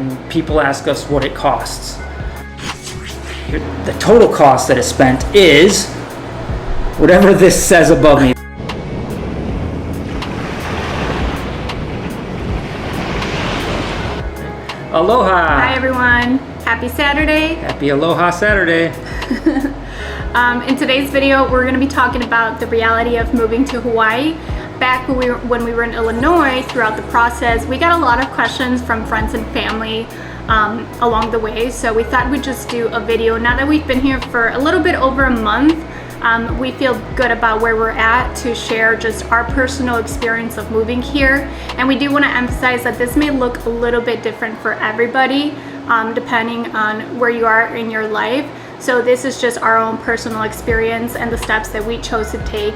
and people ask us what it costs. The total cost that is spent is whatever this says above me. Aloha! Hi everyone, happy Saturday. Happy Aloha Saturday. In today's video, we're going to be talking about the reality of moving to Hawaii. Back when we were in Illinois, throughout the process, we got a lot of questions from friends and family along the way. So we thought we'd just do a video. Now that we've been here for a little bit over a month, we feel good about where we're at to share just our personal experience of moving here. And we do want to emphasize that this may look a little bit different for everybody, depending on where you are in your life. So this is just our own personal experience and the steps that we chose to take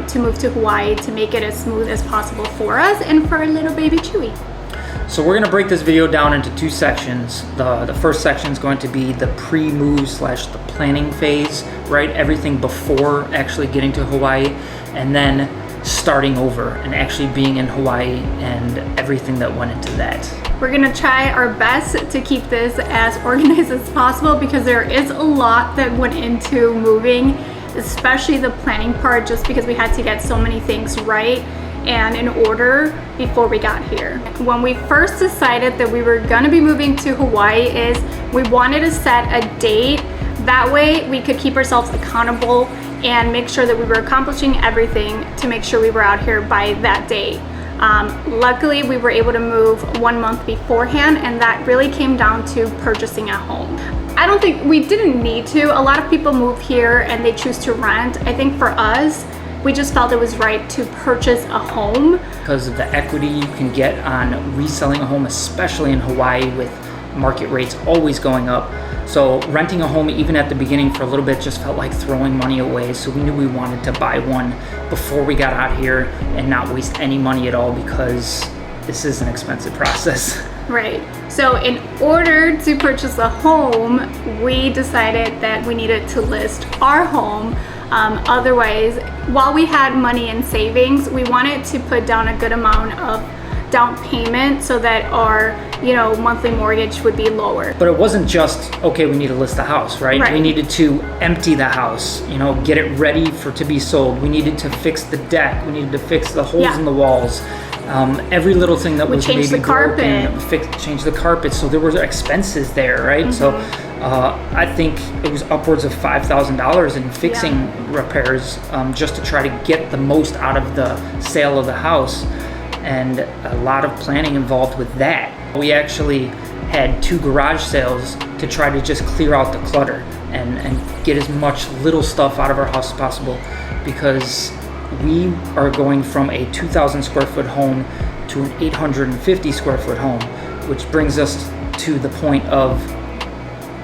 to move to Hawaii to make it as smooth as possible for us and for our little baby Chewy. So we're going to break this video down into two sections. The first section is going to be the pre-move / the planning phase, right? Everything before actually getting to Hawaii, and then starting over and actually being in Hawaii and everything that went into that. We're gonna try our best to keep this as organized as possible because there is a lot that went into moving, especially the planning part, just because we had to get so many things right and in order before we got here. When we first decided that we were gonna be moving to Hawaii is we wanted to set a date. That way we could keep ourselves accountable and make sure that we were accomplishing everything to make sure we were out here by that date. Luckily, we were able to move 1 month beforehand, and that really came down to purchasing a home. I don't think we didn't need to. A lot of people move here and they choose to rent. I think for us, we just felt it was right to purchase a home. Because of the equity you can get on reselling a home, especially in Hawaii with market rates always going up. So renting a home, even at the beginning for a little bit, just felt like throwing money away. So we knew we wanted to buy one before we got out here and not waste any money at all, because this is an expensive process. Right. So in order to purchase a home, we decided that we needed to list our home. Otherwise, while we had money in savings, we wanted to put down a good amount of down payment so that our monthly mortgage would be lower. But it wasn't just, okay, we need to list the house, right? We needed to empty the house, get it ready to be sold. We needed to fix the deck. We needed to fix the holes in the walls. Every little thing that was maybe broken, change the carpet. So there were expenses there, right? Mm-hmm. So I think it was upwards of $5,000 in fixing repairs just to try to get the most out of the sale of the house. And a lot of planning involved with that. We actually had 2 garage sales to try to just clear out the clutter and get as much little stuff out of our house as possible, because we are going from a 2,000 square foot home to an 850 square foot home, which brings us to the point of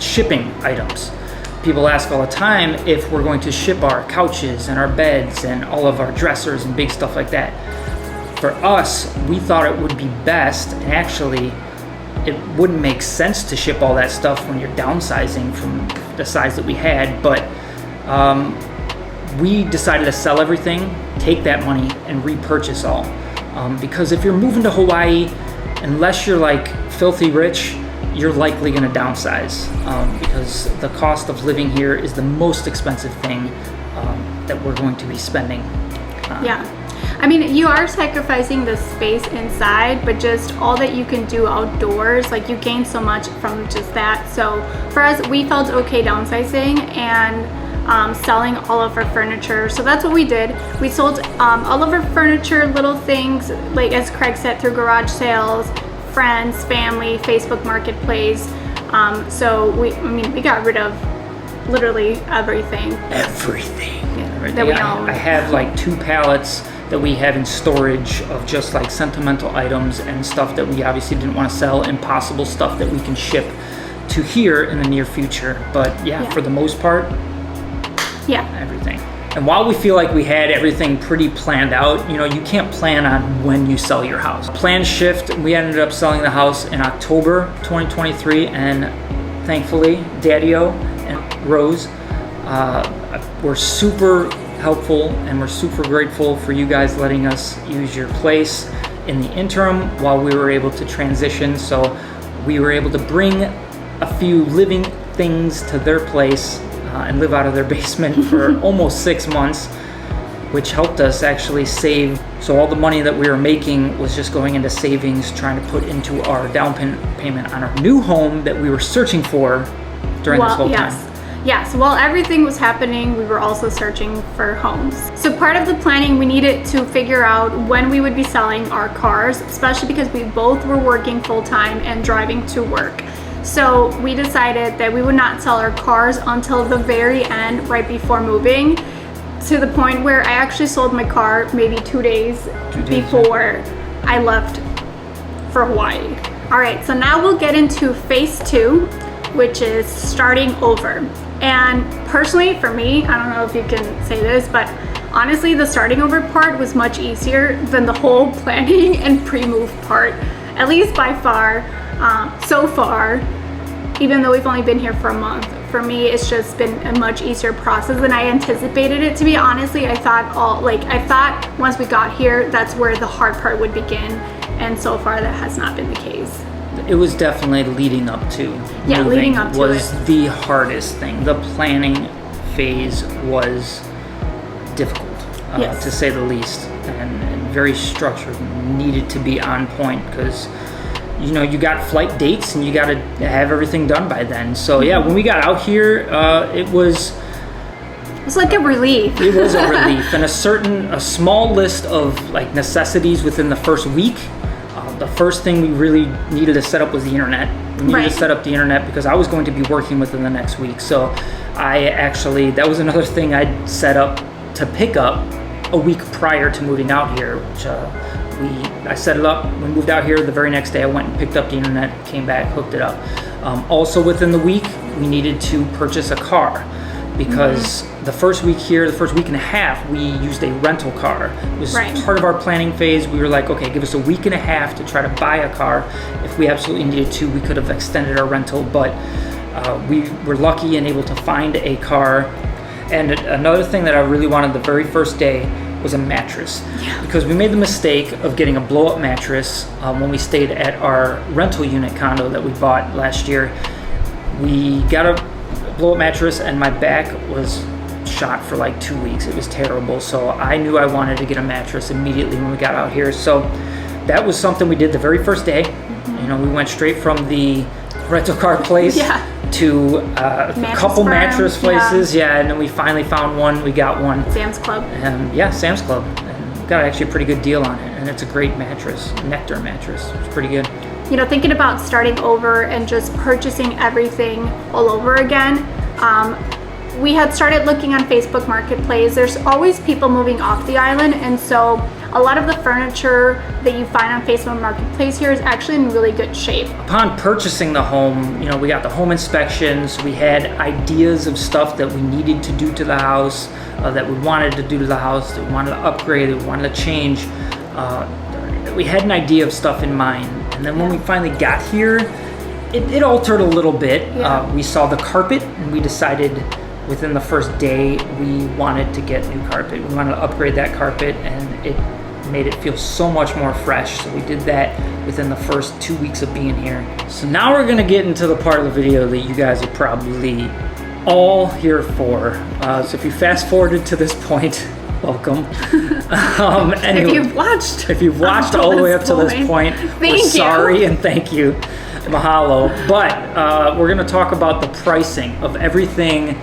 shipping items. People ask all the time if we're going to ship our couches and our beds and all of our dressers and big stuff like that. For us, we thought it would be best, and actually it wouldn't make sense to ship all that stuff when you're downsizing from the size that we had, but we decided to sell everything, take that money, and repurchase all. Because if you're moving to Hawaii, unless you're like filthy rich, you're likely going to downsize, because the cost of living here is the most expensive thing that we're going to be spending. Yeah. I mean, you are sacrificing the space inside, but just all that you can do outdoors, like you gain so much from just that. So for us, we felt okay downsizing and selling all of our furniture. So that's what we did. We sold all of our furniture, little things, like as Craig said, through garage sales, friends, family, Facebook Marketplace. So we got rid of literally everything. That we own. I have like 2 pallets that we have in storage of just like sentimental items and stuff that we obviously didn't want to sell, and possible stuff that we can ship to here in the near future. But for the most part, everything. And while we feel like we had everything pretty planned out, you can't plan on when you sell your house. Plan shift, we ended up selling the house in October 2023, and thankfully Daddy-O and Rose were super helpful, and we're super grateful for you guys letting us use your place in the interim while we were able to transition. So we were able to bring a few living things to their place and live out of their basement for almost 6 months, which helped us actually save. So all the money that we were making was just going into savings, trying to put into our down payment on our new home that we were searching for during this whole time. Yes, while everything was happening, we were also searching for homes. So part of the planning, we needed to figure out when we would be selling our cars, especially because we both were working full-time and driving to work. So we decided that we would not sell our cars until the very end, right before moving, to the point where I actually sold my car maybe 2 days before I left for Hawaii. All right, so now we'll get into phase 2, which is starting over. And personally, for me, I don't know if you can say this, but honestly, the starting over part was much easier than the whole planning and pre-move part, at least by far. So far, even though we've only been here for a month, for me, it's just been a much easier process than I anticipated it to be. Honestly, I thought once we got here, that's where the hard part would begin. And so far, that has not been the case. It was definitely leading up to. Yeah, leading up to was the hardest thing. The planning phase was difficult, to say the least, and very structured. Needed to be on point because you got flight dates and you got to have everything done by then. So yeah, when we got out here, it was like a relief. It was a relief, and a small list of like necessities within the first week. The first thing we really needed to set up was the internet. We needed to set up the internet because I was going to be working within the next week. So that was another thing I'd set up to pick up a week prior to moving out here, which I set it up. We moved out here the very next day. I went and picked up the internet, came back, hooked it up. Also within the week, we needed to purchase a car because the first week and a half, we used a rental car. It was part of our planning phase. We were like, okay, give us a week and a half to try to buy a car. If we absolutely needed to, we could have extended our rental, but we were lucky and able to find a car. And another thing that I really wanted the very first day was a mattress. Because we made the mistake of getting a blow-up mattress when we stayed at our rental unit condo that we bought last year. We got a blow-up mattress and my back was shot for like 2 weeks. It was terrible. So I knew I wanted to get a mattress immediately when we got out here. So that was something we did the very first day. We went straight from the rental car place to a couple mattress places. And then we finally found one. We got one. Sam's Club. Sam's Club. And we got actually a pretty good deal on it. And it's a great mattress, Nectar mattress. It's pretty good. Thinking about starting over and just purchasing everything all over again, we had started looking on Facebook Marketplace. There's always people moving off the island, and so a lot of the furniture that you find on Facebook Marketplace here is actually in really good shape. Upon purchasing the home, we got the home inspections. We had ideas of stuff that we needed to do to the house, that we wanted to do to the house, that we wanted to upgrade, that we wanted to change. We had an idea of stuff in mind. And then when we finally got here, it altered a little bit. We saw the carpet and we decided within the first day we wanted to get new carpet. We wanted to upgrade that carpet and it made it feel so much more fresh. So we did that within the first 2 weeks of being here. So now we're gonna get into the part of the video that you guys are probably all here for. So if you fast forwarded to this point, welcome. Anyway, if you've watched all the way up to this point, we're sorry and thank you. Mahalo. But we're going to talk about the pricing of everything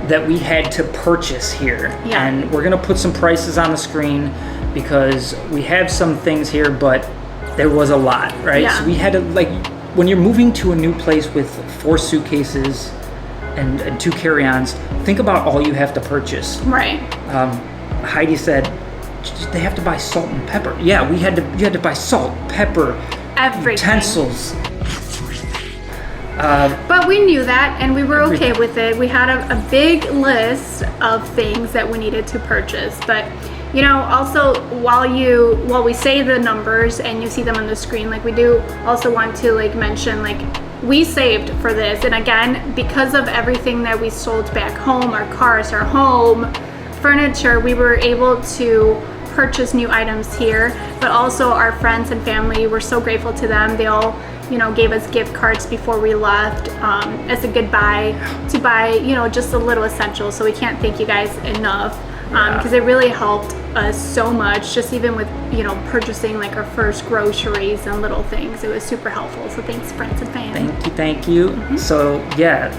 that we had to purchase here. And we're going to put some prices on the screen because we have some things here, but there was a lot, right? So we had to, when you're moving to a new place with 4 suitcases and 2 carry-ons, think about all you have to purchase. Heidi said they have to buy salt and pepper. You had to buy salt, pepper, everything, utensils. But we knew that and we were okay with it. We had a big list of things that we needed to purchase. But also while we say the numbers and you see them on the screen, we do also want to mention we saved for this. And again, because of everything that we sold back home, our cars, our home, furniture, we were able to purchase new items here, but also our friends and family, we're so grateful to them. They all gave us gift cards before we left as a goodbye to buy, just a little essential. So we can't thank you guys enough because it really helped us so much, just even with, purchasing like our first groceries and little things. It was super helpful. So thanks, friends and fans. Thank you. Mm-hmm. So yeah,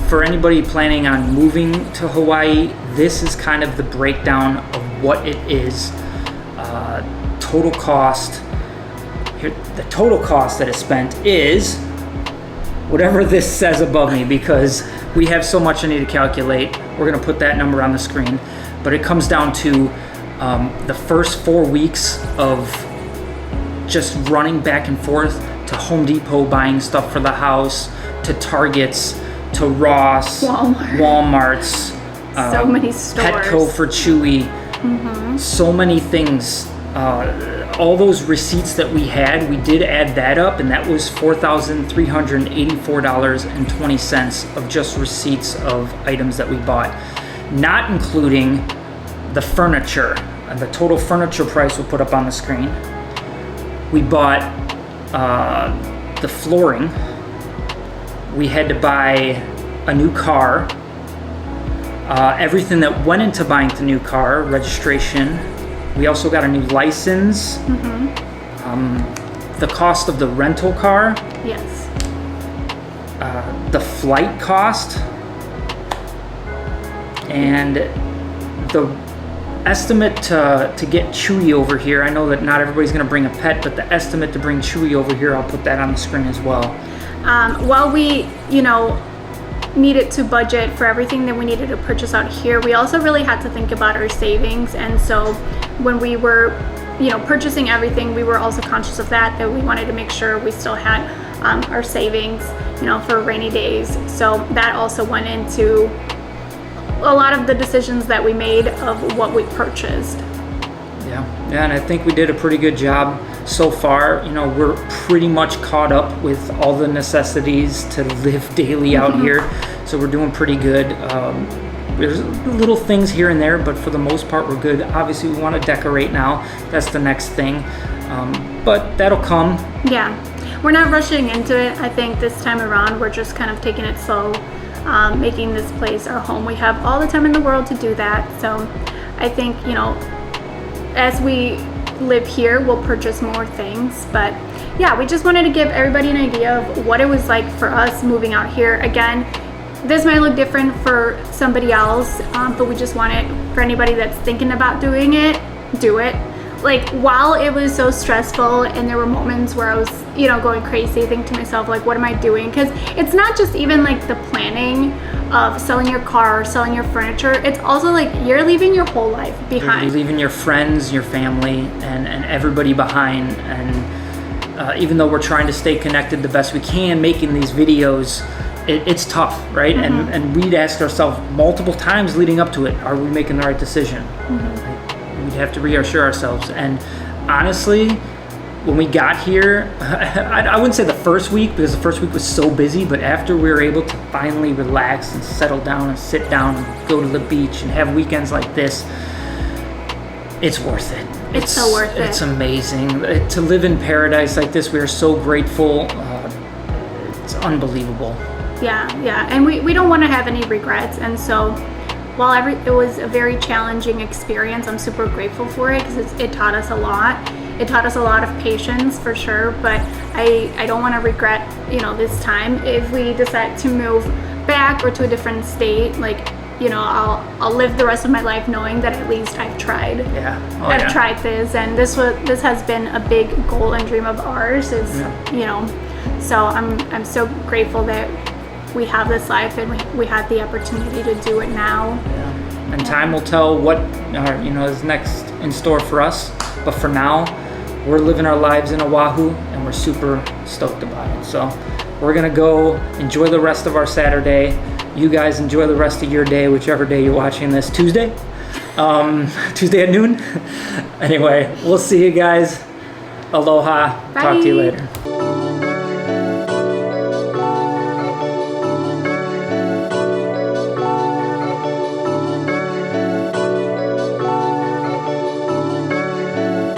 for anybody planning on moving to Hawaii, this is kind of the breakdown of what it is. Total cost. Here, the total cost that is spent is whatever this says above me, because we have so much I need to calculate. We're going to put that number on the screen, but it comes down to the first 4 weeks of just running back and forth to Home Depot buying stuff for the house, to Targets, to Ross, Walmart's, so many stores, Petco for Chewy, so many things. All those receipts that we had, we did add that up, and that was $4,384.20 of just receipts of items that we bought, not including the furniture. The total furniture price we'll put up on the screen. We bought the flooring. We had to buy a new car. Everything that went into buying the new car, registration. We also got a new license. The cost of the rental car. Yes. The flight cost. And the estimate to get Chewy over here. I know that not everybody's going to bring a pet, but the estimate to bring Chewy over here, I'll put that on the screen as well. While we, needed to budget for everything that we needed to purchase out here, we also really had to think about our savings. And so when we were, purchasing everything, we were also conscious of that we wanted to make sure we still had our savings, for rainy days. So that also went into a lot of the decisions that we made of what we purchased. Yeah, and I think we did a pretty good job so far. We're pretty much caught up with all the necessities to live daily out here, so we're doing pretty good. There's little things here and there, but for the most part, we're good. Obviously, we want to decorate now. That's the next thing, but that'll come. Yeah, we're not rushing into it. I think this time around, we're just kind of taking it slow, making this place our home. We have all the time in the world to do that, so I think, as we live here, we'll purchase more things. But yeah, we just wanted to give everybody an idea of what it was like for us moving out here. Again, this might look different for somebody else, but we just wanted, for anybody that's thinking about doing it, do it. Like, while it was so stressful and there were moments where I was, going crazy, I think to myself, like, what am I doing? Because it's not just even like the planning of selling your car or selling your furniture. It's also like you're leaving your whole life behind. You're leaving your friends, your family, and everybody behind. And even though we're trying to stay connected the best we can, making these videos, it's tough, right? And we'd ask ourselves multiple times leading up to it, are we making the right decision? We'd have to reassure ourselves. And honestly, when we got here, I wouldn't say the first week, because the first week was so busy, but after we were able to finally relax and settle down and sit down and go to the beach and have weekends like this, it's worth it. It's so worth it. It's amazing. To live in paradise like this, we are so grateful. It's unbelievable. Yeah. And we don't want to have any regrets. And so while it was a very challenging experience, I'm super grateful for it because it taught us a lot. It taught us a lot of patience for sure, but I don't want to regret, this time. If we decide to move back or to a different state, like, I'll live the rest of my life knowing that at least I've tried. Yeah. I've tried this, and this has been a big goal and dream of ours. So I'm so grateful that we have this life and we had the opportunity to do it now. Yeah. And time will tell what is next in store for us. But for now, we're living our lives in Oahu, and we're super stoked about it. So we're gonna go enjoy the rest of our Saturday. You guys enjoy the rest of your day, whichever day you're watching this. Tuesday at noon. Anyway, we'll see you guys. Aloha. Bye. Talk to you later.